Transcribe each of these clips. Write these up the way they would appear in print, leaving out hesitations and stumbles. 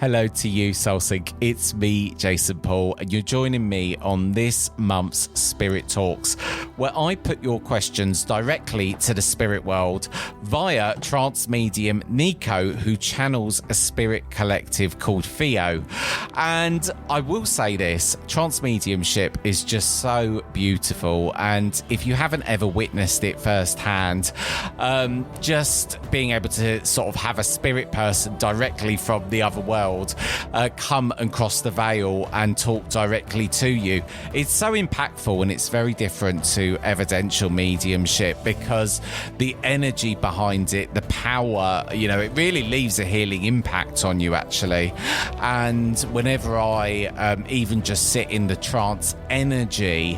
Hello to you, Soulsync. It's me, Jason Paul, and you're joining me on this month's Spirit Talks, where I put your questions directly to the spirit world via trance medium Niko, who channels a spirit collective called Theo. And I will say this, trance mediumship is just so beautiful, and if you haven't ever witnessed it firsthand, just being able to sort of have a spirit person directly from the other world come and cross the veil and talk directly to you. It's so impactful, and it's very different to evidential mediumship because the energy behind it, the power, it really leaves a healing impact on you, actually. And whenever I even just sit in the trance energy,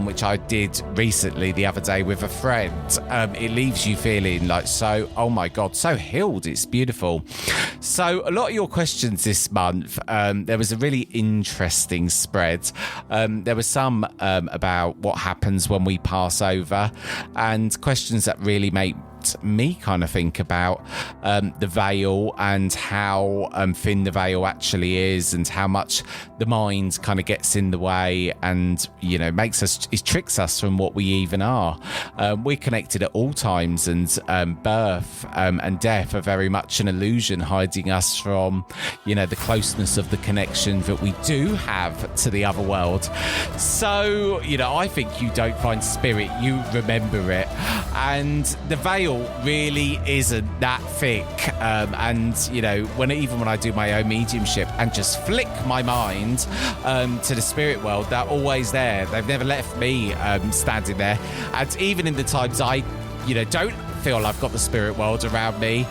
which I did recently the other day with a friend, it leaves you feeling like so, oh my God, so healed. It's beautiful. So a lot of your questions this month, there was a really interesting spread. There were some about what happens when we pass over, and questions that really made me kind of think about the veil and how thin the veil actually is, and how much the mind kind of gets in the way and it tricks us from what we even are. We're connected at all times, and birth and death are very much an illusion, hiding us from the closeness of the connection that we do have to the other world. So I think you don't find spirit, you remember it. And the veil really isn't that thick, and when I do my own mediumship and just flick my mind to the spirit world, they're always there. They've never left me standing there. And even in the times I don't feel I've got the spirit world around me,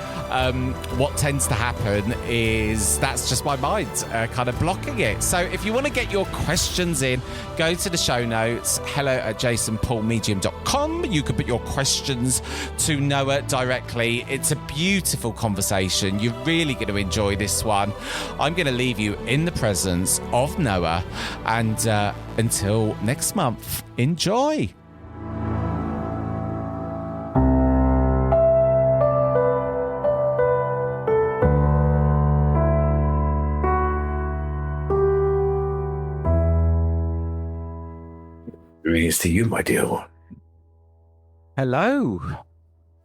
what tends to happen is that's just my mind kind of blocking it. So if you want to get your questions in, go to the show notes, hello@jasonpaulmedium.com. You can put your questions to Noah directly. It's a beautiful conversation. You're really going to enjoy this one. I'm going to leave you in the presence of Noah, and until next month, enjoy. Greetings to you, my dear one. Hello.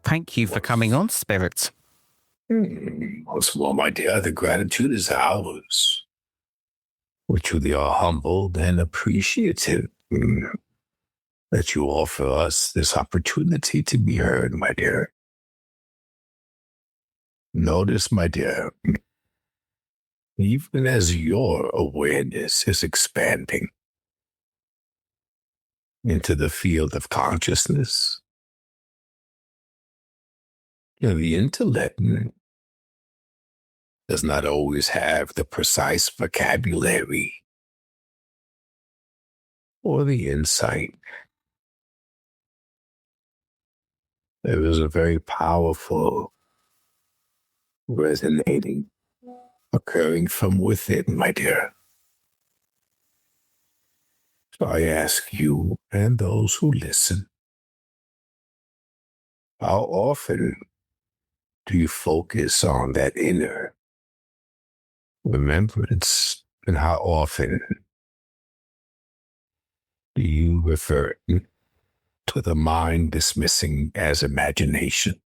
Thank you for coming on, Spirit. Once more, my dear, the gratitude is ours. We truly are humbled and appreciative that you offer us this opportunity to be heard, my dear. Notice, my dear, even as your awareness is expanding into the field of consciousness, the intellect does not always have the precise vocabulary or the insight. There is a very powerful resonating occurring from within, my dear. So I ask you and those who listen, how often do you focus on that inner remembrance, and how often do you refer to the mind dismissing as imagination?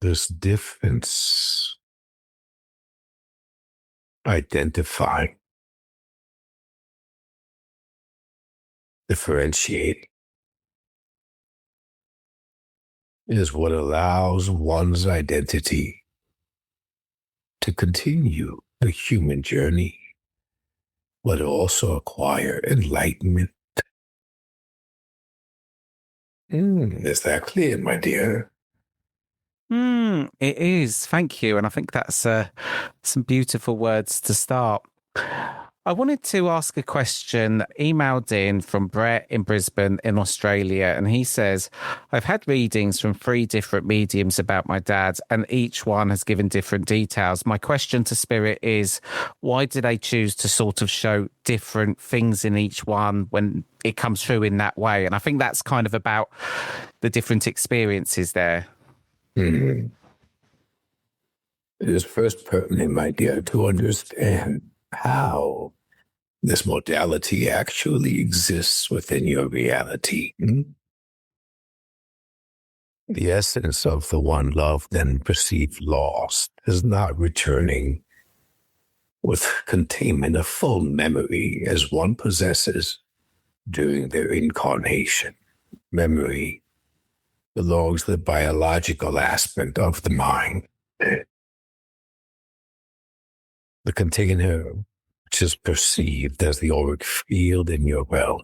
This difference, identifying, differentiating, is what allows one's identity to continue the human journey, but also acquire enlightenment. Is that clear, my dear? It is. Thank you. And I think that's some beautiful words to start. I wanted to ask a question emailed in from Brett in Brisbane in Australia. And he says, I've had readings from 3 different mediums about my dad, and each one has given different details. My question to Spirit is, why do they choose to sort of show different things in each one when it comes through in that way? And I think that's kind of about the different experiences there. Mm-hmm. It is first pertinent, my dear, to understand how this modality actually exists within your reality. The essence of the one loved and perceived lost is not returning with containment of full memory as one possesses during their incarnation. Memory belongs to the biological aspect of the mind. The container, which is perceived as the auric field in your realm,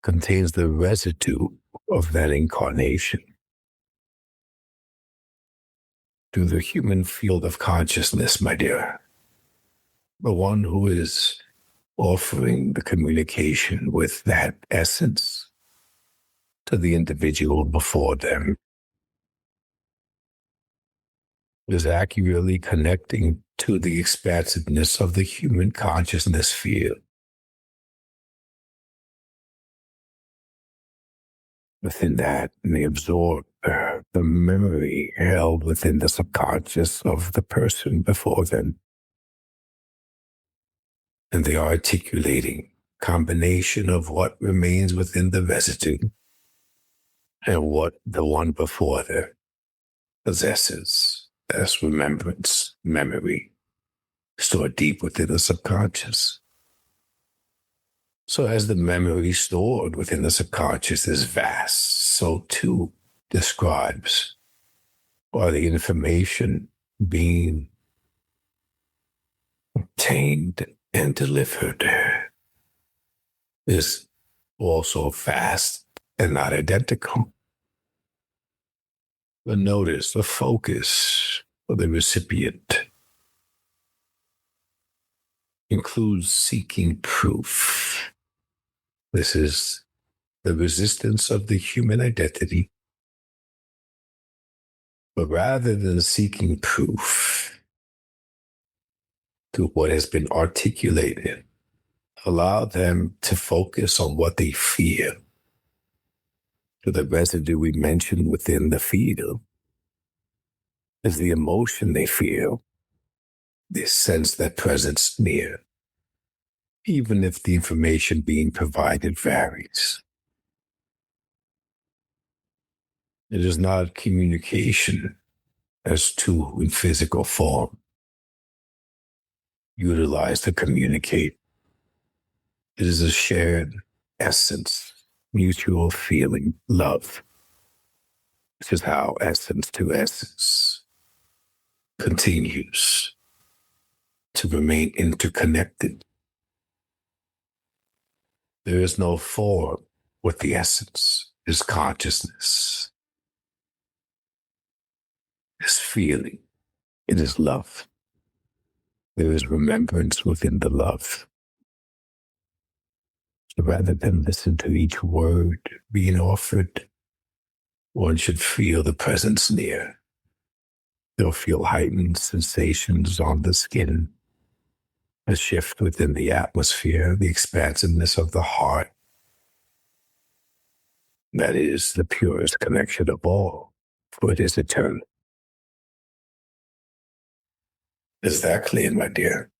contains the residue of that incarnation. To the human field of consciousness, my dear, the one who is offering the communication with that essence to the individual before them is accurately connecting to the expansiveness of the human consciousness field. Within that, they absorb the memory held within the subconscious of the person before them. And they are articulating a combination of what remains within the residue and what the one before them possesses as remembrance, memory, stored deep within the subconscious. So as the memory stored within the subconscious is vast, so too describes or the information being obtained and delivered is also vast and not identical. But notice the focus of the recipient includes seeking proof. This is the resistance of the human identity. But rather than seeking proof to what has been articulated, allow them to focus on what they feel. To the residue we mentioned within the field is the emotion they feel. They sense that presence near, even if the information being provided varies. It is not communication as two in physical form, utilized to communicate. It is a shared essence, mutual feeling, love. This is how essence to essence continues to remain interconnected. There is no form with the essence. It is consciousness. It is feeling. It is love. There is remembrance within the love. So rather than listen to each word being offered, one should feel the presence near. They'll feel heightened sensations on the skin, a shift within the atmosphere, the expansiveness of the heart. That is the purest connection of all, for it is eternal. Is that clear, my dear?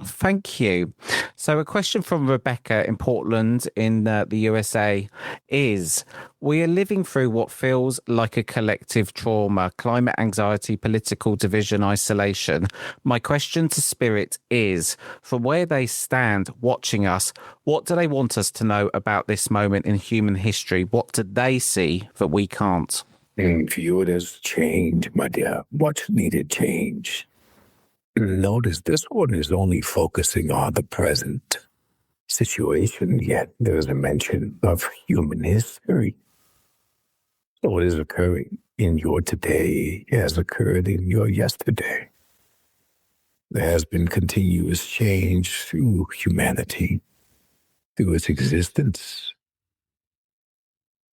Thank you. So a question from Rebecca in Portland in the USA is, we are living through what feels like a collective trauma, climate anxiety, political division, isolation. My question to Spirit is, from where they stand watching us, what do they want us to know about this moment in human history? What do they see that we can't? View it as change, my dear. Much needed change. Notice this one is only focusing on the present situation, yet there is a mention of human history. So what is occurring in your today has occurred in your yesterday. There has been continuous change through humanity, through its existence.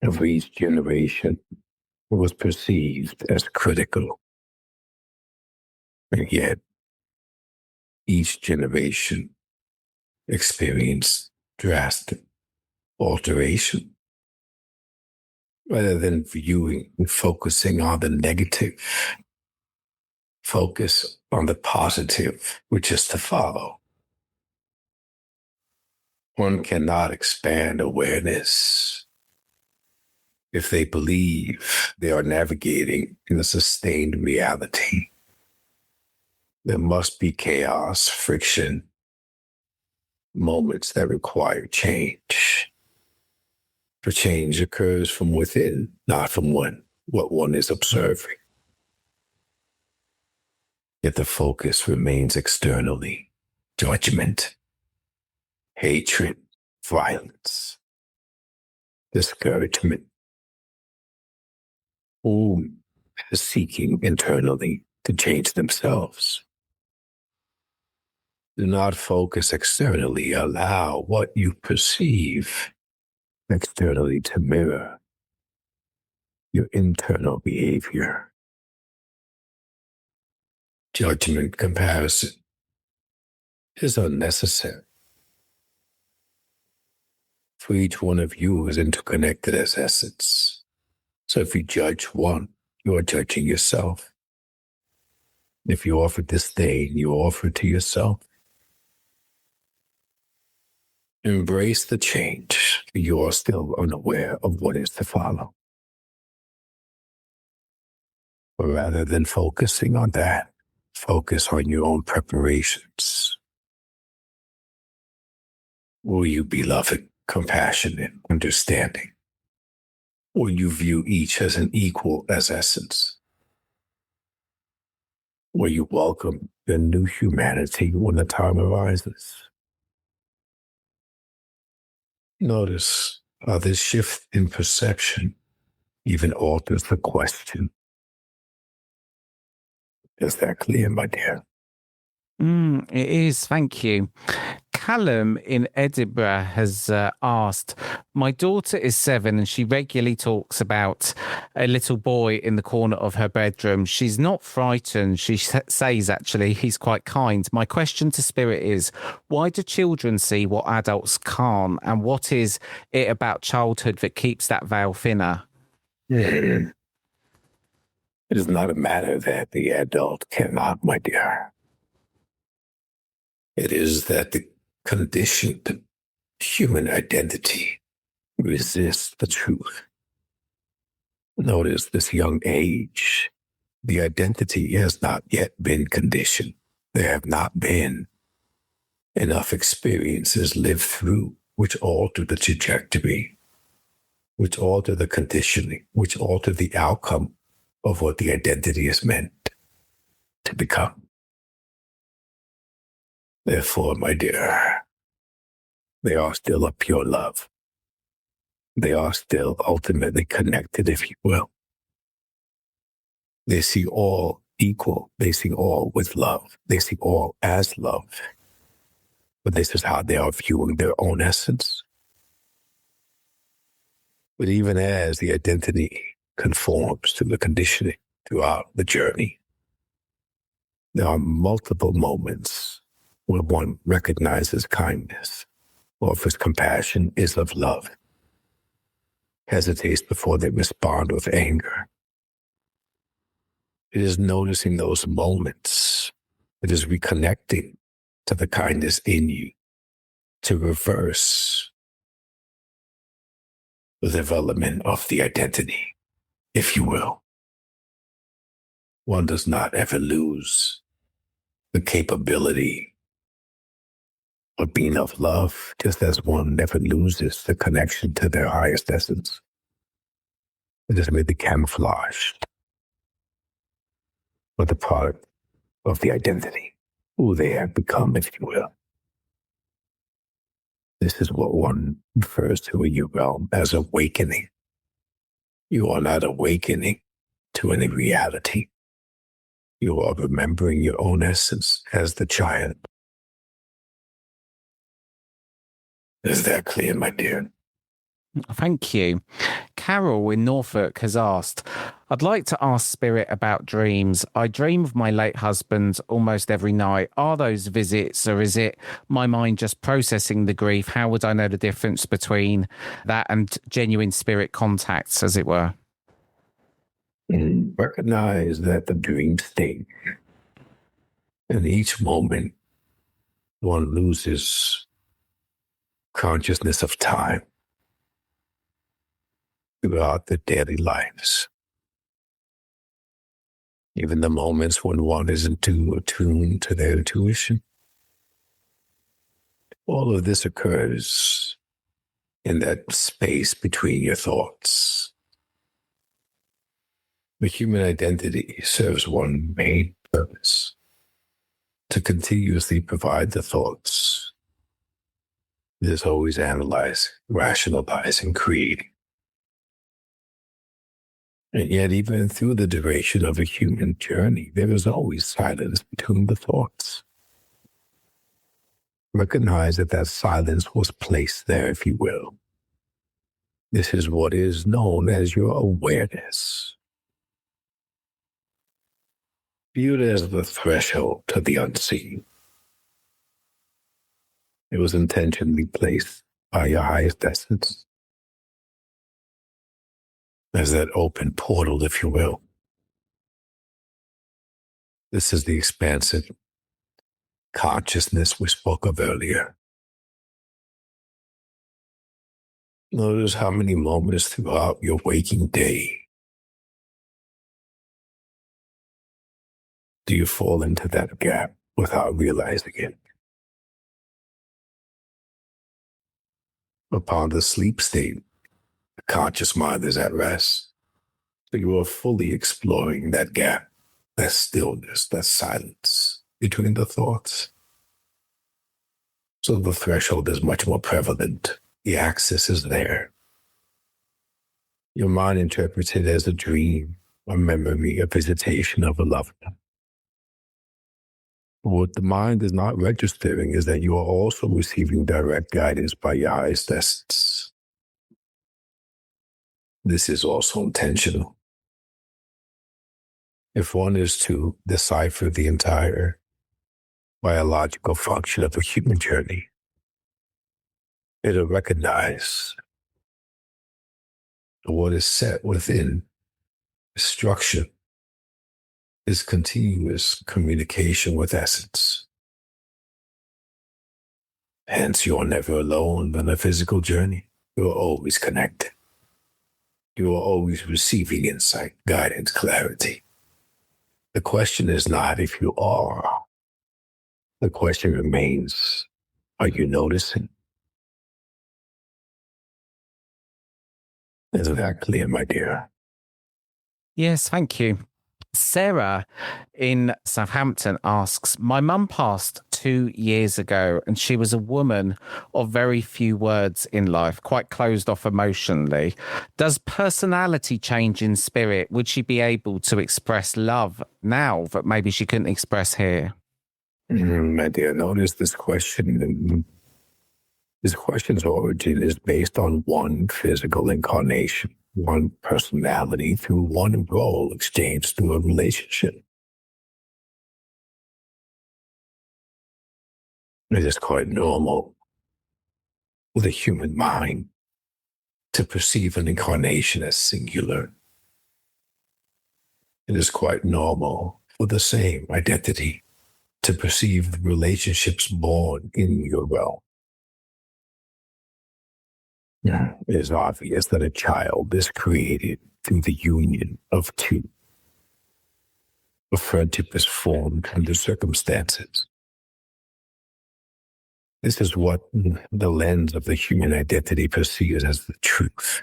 Of each generation was perceived as critical. And yet, each generation experienced drastic alteration. Rather than viewing and focusing on the negative, focus on the positive, which is to follow. One cannot expand awareness if they believe they are navigating in a sustained reality. There must be chaos, friction, moments that require change. For change occurs from within, not from what one is observing. Yet the focus remains externally. Judgment, hatred, violence, discouragement. All seeking internally to change themselves. Do not focus externally. Allow what you perceive externally to mirror your internal behavior. Judgment comparison is unnecessary. For each one of you is interconnected as essence. So if you judge one, you are judging yourself. If you offer disdain, you offer to yourself. Embrace the change. You are still unaware of what is to follow. But rather than focusing on that, focus on your own preparations. Will you be loving, compassionate, understanding? Will you view each as an equal as essence? Will you welcome the new humanity when the time arises? Notice how this shift in perception even alters the question. Is that clear, my dear? It is, thank you. Callum in Edinburgh has asked, my daughter is 7 and she regularly talks about a little boy in the corner of her bedroom. She's not frightened. She says, actually, he's quite kind. My question to Spirit is, why do children see what adults can't? And what is it about childhood that keeps that veil thinner? It is not a matter that the adult cannot, my dear. It is that the conditioned human identity resists the truth. Notice this young age, the identity has not yet been conditioned. There have not been enough experiences lived through which alter the trajectory, which alter the conditioning, which alter the outcome of what the identity is meant to become. Therefore, my dear, they are still a pure love. They are still ultimately connected, if you will. They see all equal. They see all with love. They see all as love. But this is how they are viewing their own essence. But even as the identity conforms to the conditioning throughout the journey, there are multiple moments where one recognizes kindness, offers compassion, is of love, hesitates before they respond with anger. It is noticing those moments. It is reconnecting to the kindness in you to reverse the development of the identity, if you will. One does not ever lose the capability of being of love, just as one never loses the connection to their highest essence. It is merely camouflaged with the product of the identity, who they have become, if you will. This is what one refers to in your realm as awakening. You are not awakening to any reality. You are remembering your own essence as the child. Is that clear, my dear? Thank you. Carol in Norfolk has asked, I'd like to ask Spirit about dreams. I dream of my late husband almost every night. Are those visits, or is it my mind just processing the grief? How would I know the difference between that and genuine spirit contacts, as it were? And recognize that the dream state, in each moment, one loses consciousness of time throughout their daily lives. Even the moments when one isn't too attuned to their intuition. All of this occurs in that space between your thoughts. The human identity serves one main purpose: to continuously provide the thoughts. It is always analyzing, rationalizing, creating. And yet, even through the duration of a human journey, there is always silence between the thoughts. Recognize that that silence was placed there, if you will. This is what is known as your awareness. Viewed as the threshold to the unseen. It was intentionally placed by your highest essence as that open portal, if you will. This is the expansive consciousness we spoke of earlier. Notice how many moments throughout your waking day do you fall into that gap without realizing it. Upon the sleep state, the conscious mind is at rest. So you are fully exploring that gap, that stillness, that silence between the thoughts. So the threshold is much more prevalent. The access is there. Your mind interprets it as a dream, a memory, a visitation of a loved one. What the mind is not registering is that you are also receiving direct guidance by your highest essence. This is also intentional. If one is to decipher the entire biological function of the human journey, it'll recognize what is set within the structure is continuous communication with essence. Hence, you are never alone on a physical journey. You are always connected. You are always receiving insight, guidance, clarity. The question is not if you are. The question remains, are you noticing? Isn't that clear, my dear? Yes, thank you. Sarah in Southampton asks, my mum passed 2 years ago and she was a woman of very few words in life, quite closed off emotionally. Does personality change in spirit? Would she be able to express love now that maybe she couldn't express here? My dear, notice this question. This question's origin is based on one physical incarnation, one personality through one role exchanged through a relationship. It is quite normal for the human mind to perceive an incarnation as singular. It is quite normal for the same identity to perceive relationships born in your realm. It is obvious that a child is created through the union of two. A friendship is formed under circumstances. This is what the lens of the human identity perceives as the truth.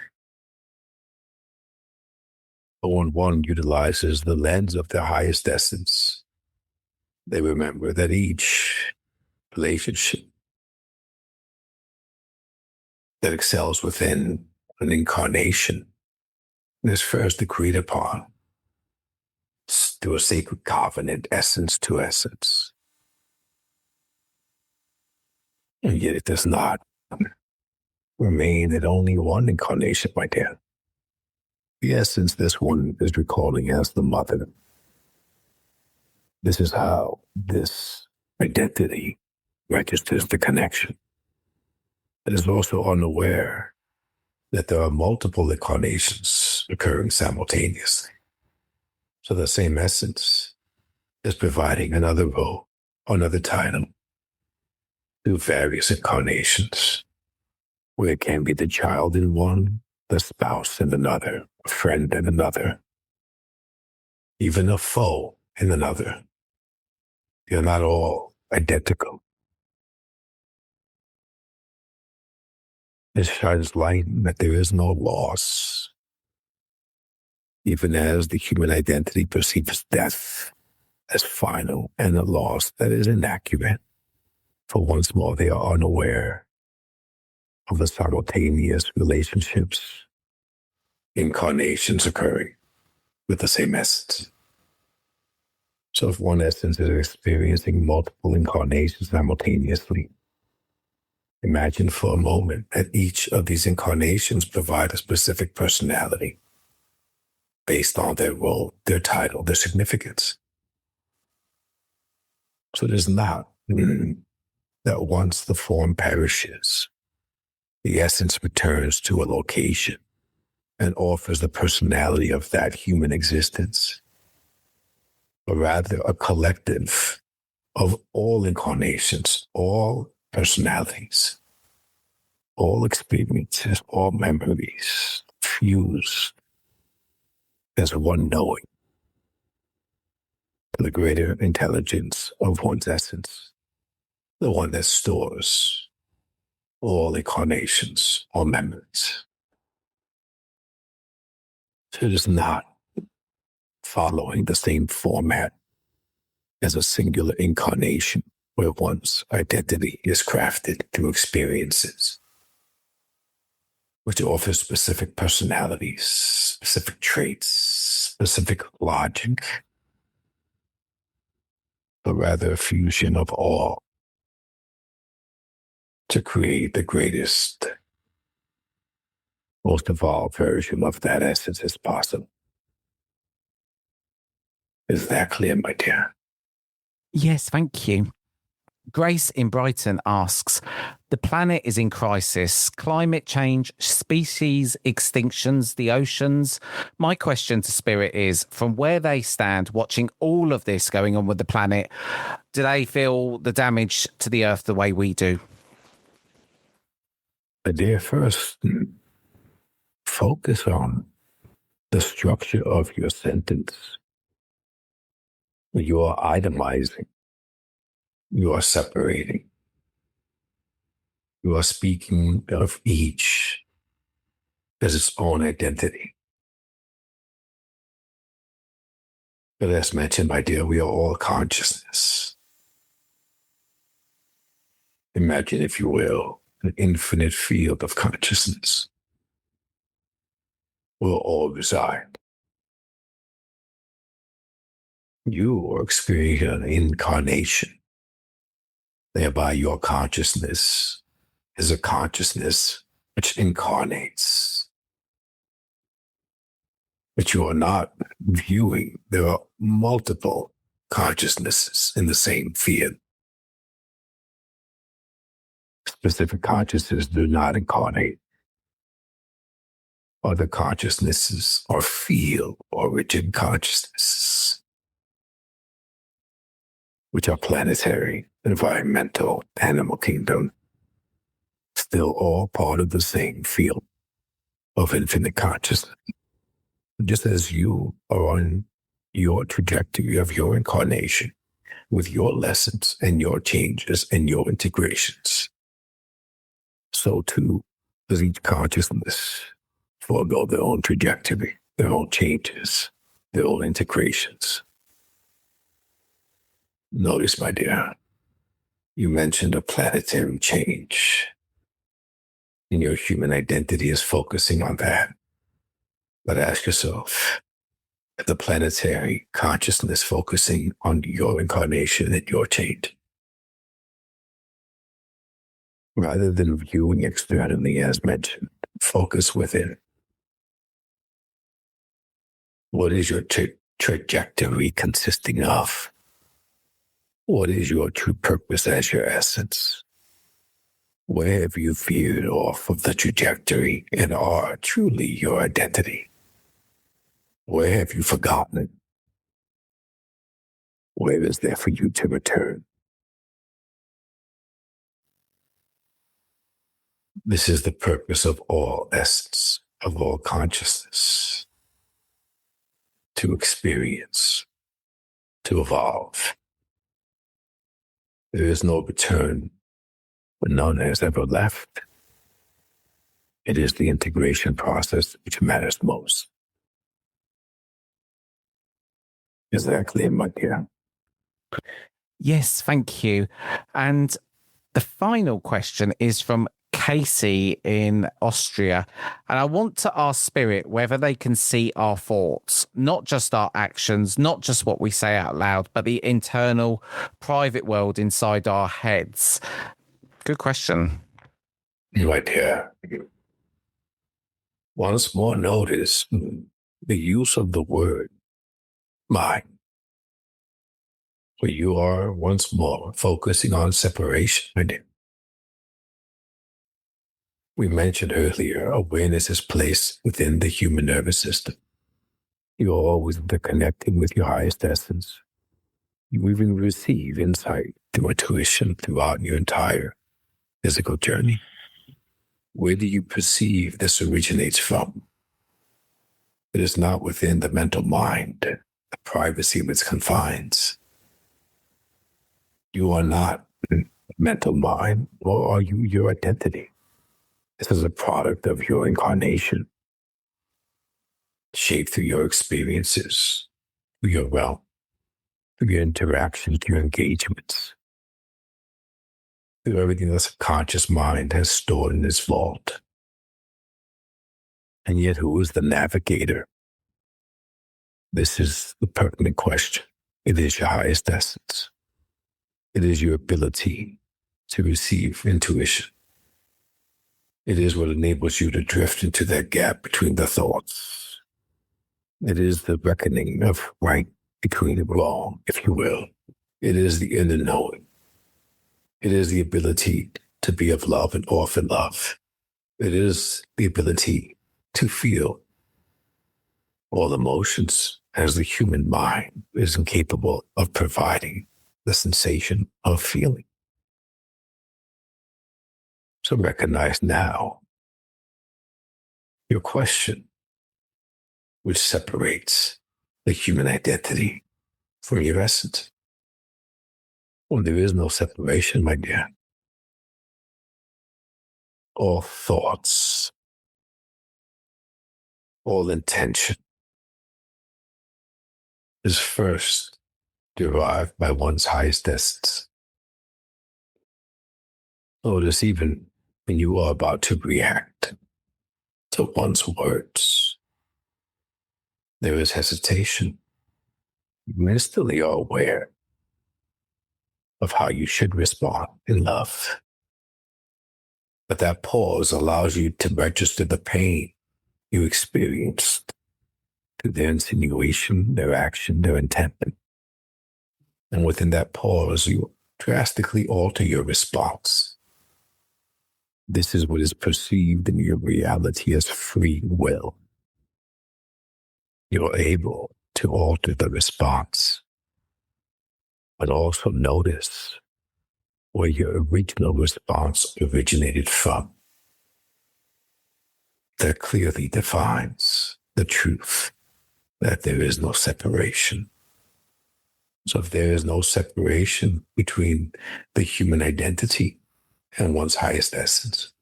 But when one utilizes the lens of their highest essence, they remember that each relationship that excels within an incarnation is first agreed upon, through a sacred covenant, essence to essence. And yet it does not remain at only one incarnation, my dear. The essence this one is recalling as the mother. This is how this identity registers the connection. It is also unaware that there are multiple incarnations occurring simultaneously. So the same essence is providing another role, another title, through various incarnations, where it can be the child in one, the spouse in another, a friend in another, even a foe in another. They're not all identical. It shines light that there is no loss, even as the human identity perceives death as final and a loss that is inaccurate. For once more, they are unaware of the simultaneous relationships, incarnations occurring with the same essence. So if one essence is experiencing multiple incarnations simultaneously, imagine for a moment that each of these incarnations provide a specific personality based on their role, their title, their significance. So it is not that once the form perishes, the essence returns to a location and offers the personality of that human existence, but rather a collective of all incarnations, all personalities, all experiences, all memories, fused as one knowing to the greater intelligence of one's essence, the one that stores all incarnations, all memories. So it is not following the same format as a singular incarnation where one's identity is crafted through experiences, which offers specific personalities, specific traits, specific logic, but rather a fusion of all to create the greatest, most evolved version of that essence as possible. Is that clear, my dear? Yes, thank you. Grace in Brighton asks, the planet is in crisis, climate change, species extinctions, the oceans. My question to Spirit is, from where they stand, watching all of this going on with the planet, do they feel the damage to the Earth the way we do? My dear, first, focus on the structure of your sentence. You are itemizing. You are separating. You are speaking of each as its own identity. But as mentioned, my dear, we are all consciousness. Imagine, if you will, an infinite field of consciousness will all reside. You are experiencing an incarnation. Thereby, your consciousness is a consciousness which incarnates. But you are not viewing. There are multiple consciousnesses in the same field. Specific consciousnesses do not incarnate. Other consciousnesses are field or rigid consciousnesses, which are planetary, environmental, animal kingdom, still all part of the same field of infinite consciousness. Just as you are on your trajectory of your incarnation with your lessons and your changes and your integrations, so too does each consciousness forego their own trajectory, their own changes, their own integrations. Notice, my dear, you mentioned a planetary change, and your human identity is focusing on that. But ask yourself, the planetary consciousness focusing on your incarnation and your change. Rather than viewing externally, as mentioned, focus within. What is your trajectory consisting of? What is your true purpose as your essence? Where have you veered off of the trajectory and are truly your identity? Where have you forgotten it? Where is there for you to return? This is the purpose of all essence, of all consciousness. To experience, to evolve. There is no return, but none has ever left. It is the integration process which matters most. Is that clear, my dear? Yes, thank you. And the final question is from Casey in Austria. And I want to ask Spirit whether they can see our thoughts, not just our actions, not just what we say out loud, but the internal private world inside our heads. Good question. My dear, once more notice the use of the word mind. Where you are once more focusing on separation, my dear. We mentioned earlier, awareness is placed within the human nervous system. You are always interconnecting with your highest essence. You even receive insight through intuition throughout your entire physical journey. Where do you perceive this originates from? It is not within the mental mind, the privacy of its confines. You are not mental mind, or are you your identity? This is a product of your incarnation, shaped through your experiences, through your realm, through your interactions, through your engagements, through everything the subconscious mind has stored in its vault. And yet, who is the navigator? This is the pertinent question. It is your highest essence. It is your ability to receive intuition. It is what enables you to drift into that gap between the thoughts. It is the reckoning of right between wrong, if you will. It is the inner knowing. It is the ability to be of love and offer love. It is the ability to feel all emotions, as the human mind is incapable of providing the sensation of feeling. So recognize now your question, which separates the human identity from your essence. Well, there is no separation, my dear. All thoughts, all intention is first derived by one's highest essence. Notice even when you are about to react to one's words, there is hesitation. You instantly are aware of how you should respond in love. But that pause allows you to register the pain you experienced through their insinuation, their action, their intent. And within that pause, you drastically alter your response. This is what is perceived in your reality as free will. You're able to alter the response, but also notice where your original response originated from. That clearly defines the truth that there is no separation. So if there is no separation between the human identity and one's highest essence,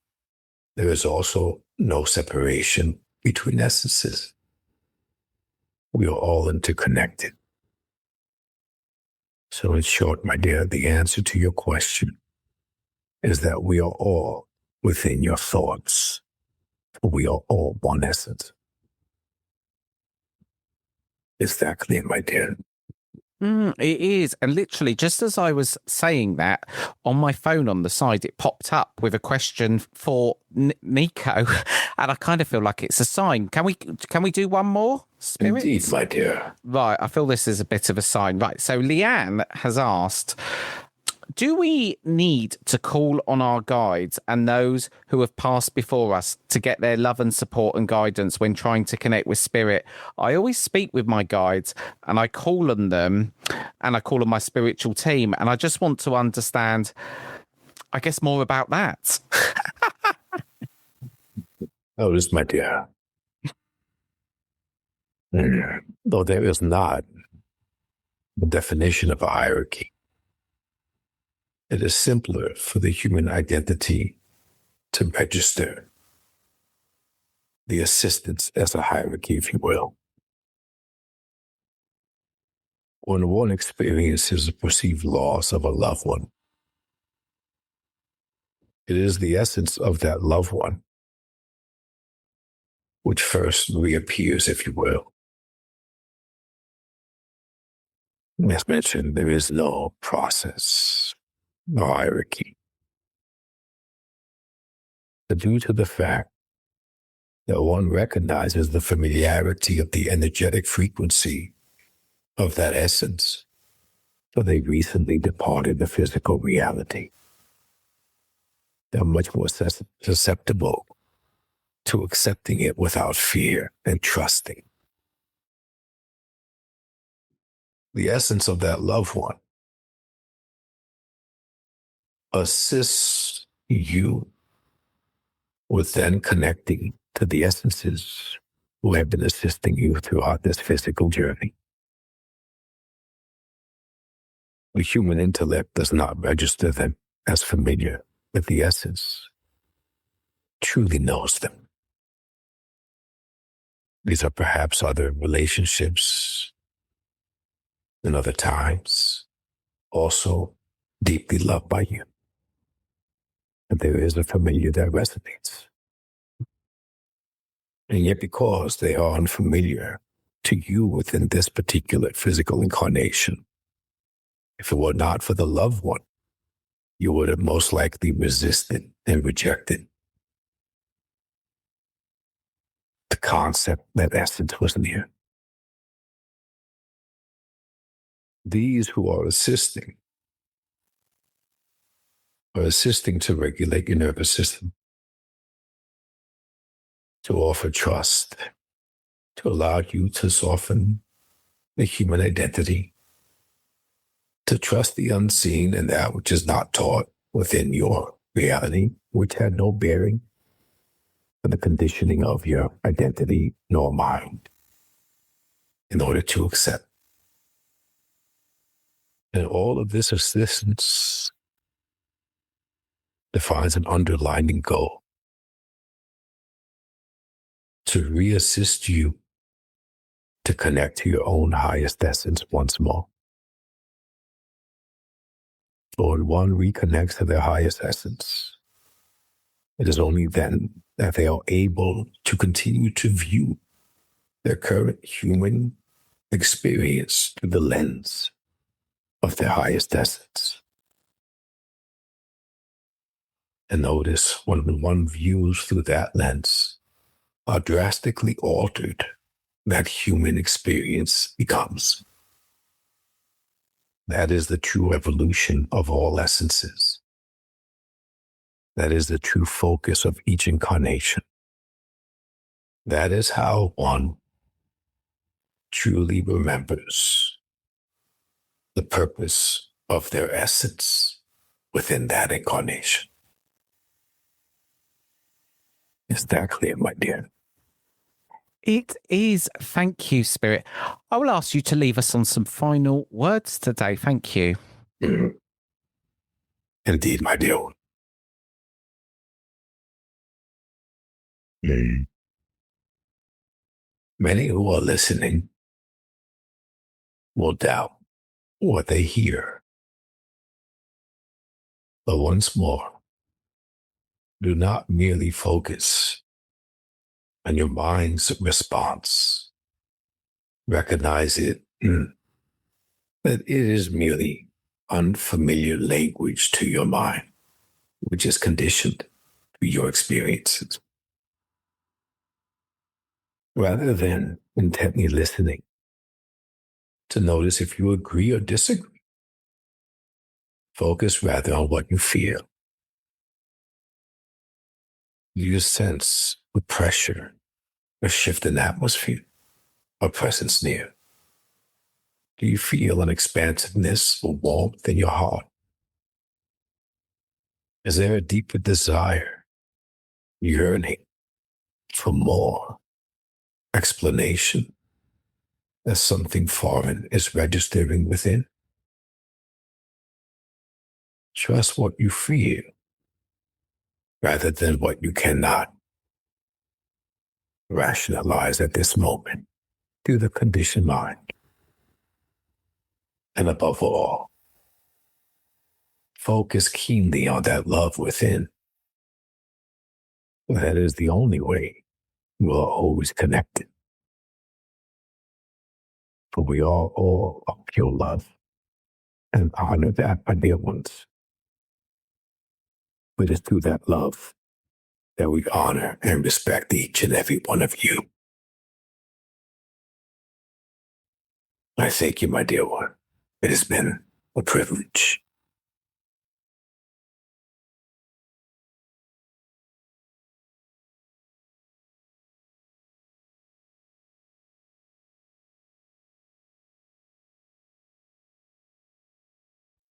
there is also no separation between essences. We are all interconnected. So in short, my dear, the answer to your question is that we are all within your thoughts. We are all one essence. Is that clear, my dear? It is. And literally, just as I was saying that, on my phone on the side, it popped up with a question for Niko. And I kind of feel like it's a sign. Can we do one more, Spirit? Indeed, my dear. Right. I feel this is a bit of a sign. Right. So Leanne has asked, do we need to call on our guides and those who have passed before us to get their love and support and guidance when trying to connect with spirit? I always speak with my guides and I call on them and I call on my spiritual team. And I just want to understand, I guess, more about that. Notice, my dear. Though there is not a definition of a hierarchy, it is simpler for the human identity to register the assistance as a hierarchy, if you will. When one experiences the perceived loss of a loved one, it is the essence of that loved one which first reappears, if you will. As mentioned, there is no process, no hierarchy. But due to the fact that one recognizes the familiarity of the energetic frequency of that essence, so they recently departed the physical reality. They're much more susceptible to accepting it without fear and trusting. The essence of that loved one assists you with then connecting to the essences who have been assisting you throughout this physical journey. The human intellect does not register them as familiar, but the essence truly knows them. These are perhaps other relationships and other times, also deeply loved by you. And there is a familiar that resonates. And yet because they are unfamiliar to you within this particular physical incarnation, if it were not for the loved one, you would have most likely resisted and rejected the concept that essence was near. These who are assisting to regulate your nervous system, to offer trust, to allow you to soften the human identity, to trust the unseen and that which is not taught within your reality, which had no bearing on the conditioning of your identity nor mind, in order to accept. And all of this assistance defines an underlying goal to reassist you to connect to your own highest essence once more. For when one reconnects to their highest essence, it is only then that they are able to continue to view their current human experience through the lens of their highest essence. And notice when one views through that lens, how drastically altered that human experience becomes. That is the true evolution of all essences. That is the true focus of each incarnation. That is how one truly remembers the purpose of their essence within that incarnation. Is that clear, my dear? It is. Thank you, Spirit. I will ask you to leave us on some final words today. Thank you. Indeed, my dear one. Many who are listening will doubt what they hear. But once more, do not merely focus on your mind's response, Recognize it, that it is merely unfamiliar language to your mind, which is conditioned to your experiences. Rather than intently listening to notice if you agree or disagree, focus rather on what you feel. Do you sense the pressure, a shift in atmosphere, a presence near? Do you feel an expansiveness or warmth in your heart? Is there a deeper desire, yearning for more explanation as something foreign is registering within? Trust what you feel rather than what you cannot rationalize at this moment through the conditioned mind. And above all, focus keenly on that love within. That is the only way we're always connected. For we are all of pure love, and honor that, my dear ones. It is through that love that we honor and respect each and every one of you. I thank you, my dear one. It has been a privilege.